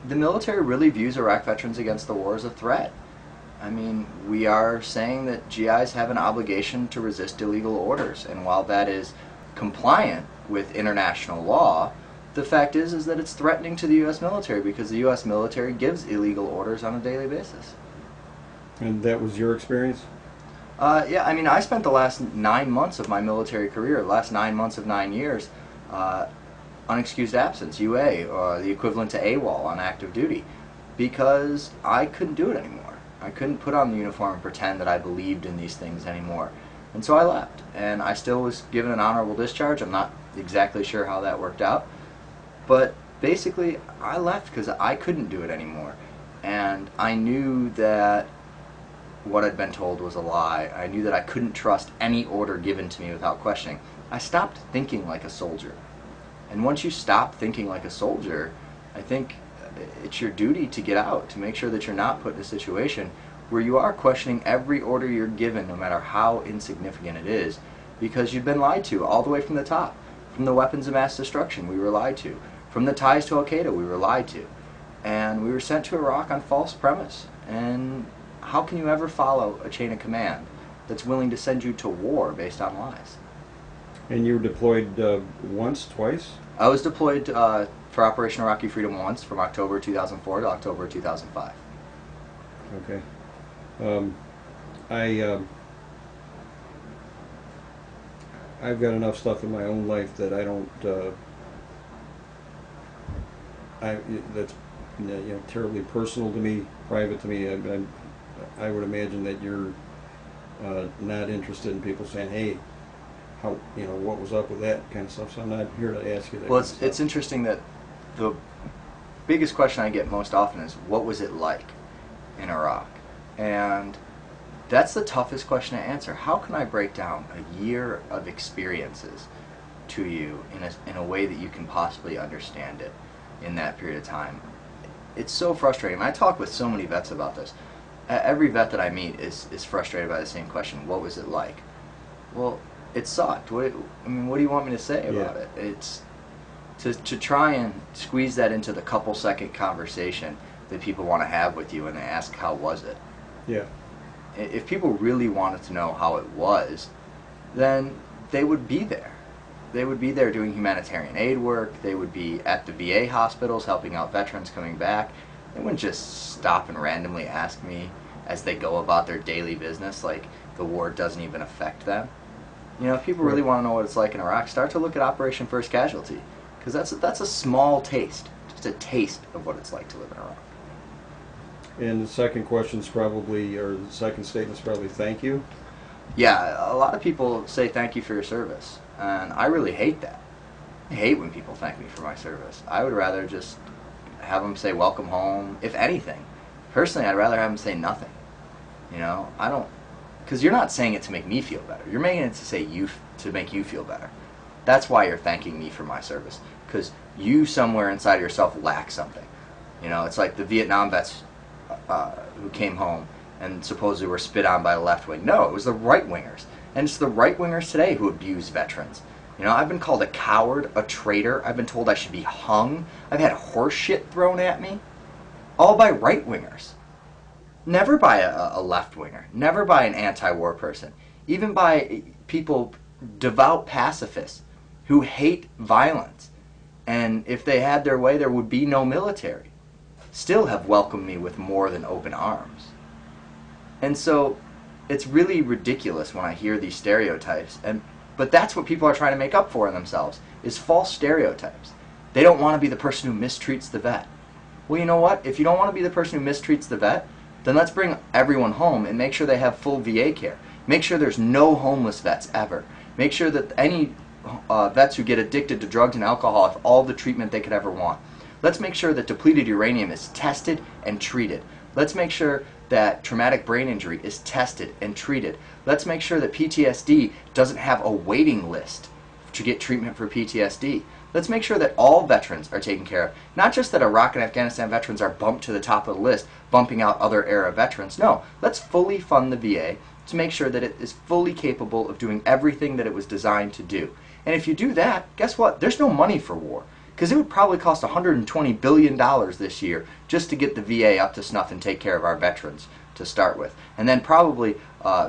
The military really views Iraq Veterans Against the War as a threat. I mean, we are saying that GIs have an obligation to resist illegal orders, and while that is compliant with international law, the fact is that it's threatening to the U.S. military because the U.S. military gives illegal orders on a daily basis. And that was your experience? Yeah, I mean, I spent the last 9 months of my military career, the last 9 months of 9 years, unexcused absence, UA, or the equivalent to AWOL on active duty, because I couldn't do it anymore. I couldn't put on the uniform and pretend that I believed in these things anymore. And so I left, and I still was given an honorable discharge. I'm not exactly sure how that worked out, but basically I left because I couldn't do it anymore. And I knew that what I'd been told was a lie. I knew that I couldn't trust any order given to me without questioning. I stopped thinking like a soldier. And once you stop thinking like a soldier, I think it's your duty to get out, to make sure that you're not put in a situation where you are questioning every order you're given, no matter how insignificant it is, because you've been lied to all the way from the top. From the weapons of mass destruction, we were lied to. From the ties to Al-Qaeda, we were lied to. And we were sent to Iraq on false premise. And how can you ever follow a chain of command that's willing to send you to war based on lies? And you were deployed once, twice? I was deployed for Operation Iraqi Freedom once, from October 2004 to October 2005. Okay. I've got enough stuff in my own life that I don't. That's terribly personal to me, private to me. I would imagine that you're not interested in people saying, "Hey, how what was up with that kind of stuff." So I'm not here to ask you that. Well, kind of it's stuff. interesting that the biggest question I get most often is, what was it like in Iraq? And that's the toughest question to answer. How can I break down a year of experiences to you in a way that you can possibly understand it in that period of time? It's so frustrating. I talk with so many vets about this. Every vet that I meet is frustrated by the same question. What was it like? Well, it sucked. What do you want me to say about it? It's to try and squeeze that into the couple second conversation that people want to have with you when they ask, how was it? Yeah. If people really wanted to know how it was, then they would be there. They would be there doing humanitarian aid work. They would be at the VA hospitals helping out veterans coming back. They wouldn't just stop and randomly ask me as they go about their daily business like the war doesn't even affect them. If people really want to know what it's like in Iraq, start to look at Operation First Casualty, because that's a small taste, just a taste of what it's like to live in Iraq. And the second question's probably, or the second statement's probably, thank you. Yeah, a lot of people say thank you for your service, and I really hate that. I hate when people thank me for my service. I would rather just have them say welcome home, if anything. Personally, I'd rather have them say nothing. I don't, because you're not saying it to make me feel better. You're making it to make you feel better. That's why you're thanking me for my service, because you somewhere inside of yourself lack something. It's like the Vietnam vets who came home and supposedly were spit on by the left wing. No, it was the right wingers, and it's the right wingers today who abuse veterans. I've been called a coward, a traitor. I've been told I should be hung. I've had horse shit thrown at me, all by right wingers. Never by a left winger. Never by an anti-war person. Even by people, devout pacifists, who hate violence. And if they had their way, there would be no military. Still have welcomed me with more than open arms. And so it's really ridiculous when I hear these stereotypes, but that's what people are trying to make up for in themselves, is false stereotypes. They don't want to be the person who mistreats the vet. Well, you know what? If you don't want to be the person who mistreats the vet, then let's bring everyone home and make sure they have full VA care. Make sure there's no homeless vets ever. Make sure that any vets who get addicted to drugs and alcohol have all the treatment they could ever want. Let's make sure that depleted uranium is tested and treated. Let's make sure that traumatic brain injury is tested and treated. Let's make sure that PTSD doesn't have a waiting list to get treatment for PTSD. Let's make sure that all veterans are taken care of. Not just that Iraq and Afghanistan veterans are bumped to the top of the list, bumping out other era veterans. No, let's fully fund the VA to make sure that it is fully capable of doing everything that it was designed to do. And if you do that, guess what? There's no money for war. because it would probably cost $120 billion this year just to get the VA up to snuff and take care of our veterans to start with. And then probably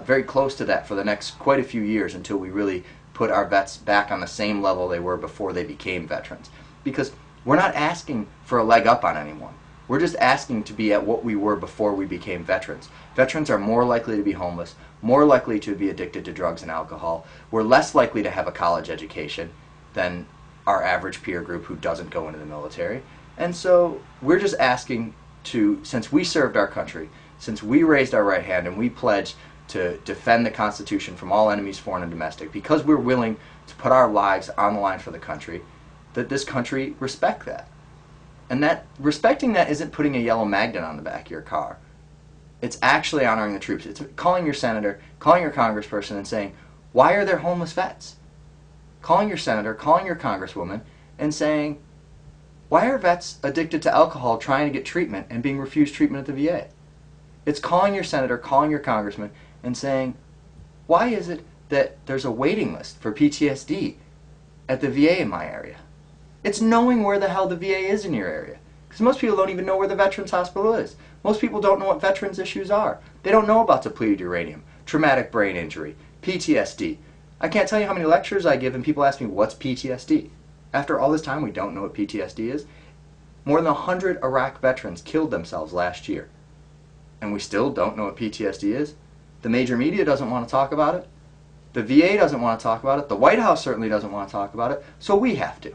very close to that for the next quite a few years until we really put our vets back on the same level they were before they became veterans. Because we're not asking for a leg up on anyone. We're just asking to be at what we were before we became veterans. Veterans are more likely to be homeless, more likely to be addicted to drugs and alcohol. We're less likely to have a college education than our average peer group who doesn't go into the military. And so we're just asking to, since we served our country, since we raised our right hand and we pledged to defend the Constitution from all enemies, foreign and domestic, because we're willing to put our lives on the line for the country, that this country respect that. And that respecting that isn't putting a yellow magnet on the back of your car. It's actually honoring the troops. It's calling your senator, calling your congressperson and saying, why are there homeless vets? Calling your senator, calling your congresswoman and saying, why are vets addicted to alcohol trying to get treatment and being refused treatment at the VA? It's calling your senator, calling your congressman and saying, why is it that there's a waiting list for PTSD at the VA in my area? It's knowing where the hell the VA is in your area. Because most people don't even know where the Veterans Hospital is. Most people don't know what veterans issues are. They don't know about depleted uranium, traumatic brain injury, PTSD. I can't tell you how many lectures I give and people ask me, what's PTSD? After all this time, we don't know what PTSD is. More than 100 Iraq veterans killed themselves last year. And we still don't know what PTSD is. The major media doesn't want to talk about it. The VA doesn't want to talk about it. The White House certainly doesn't want to talk about it. So we have to.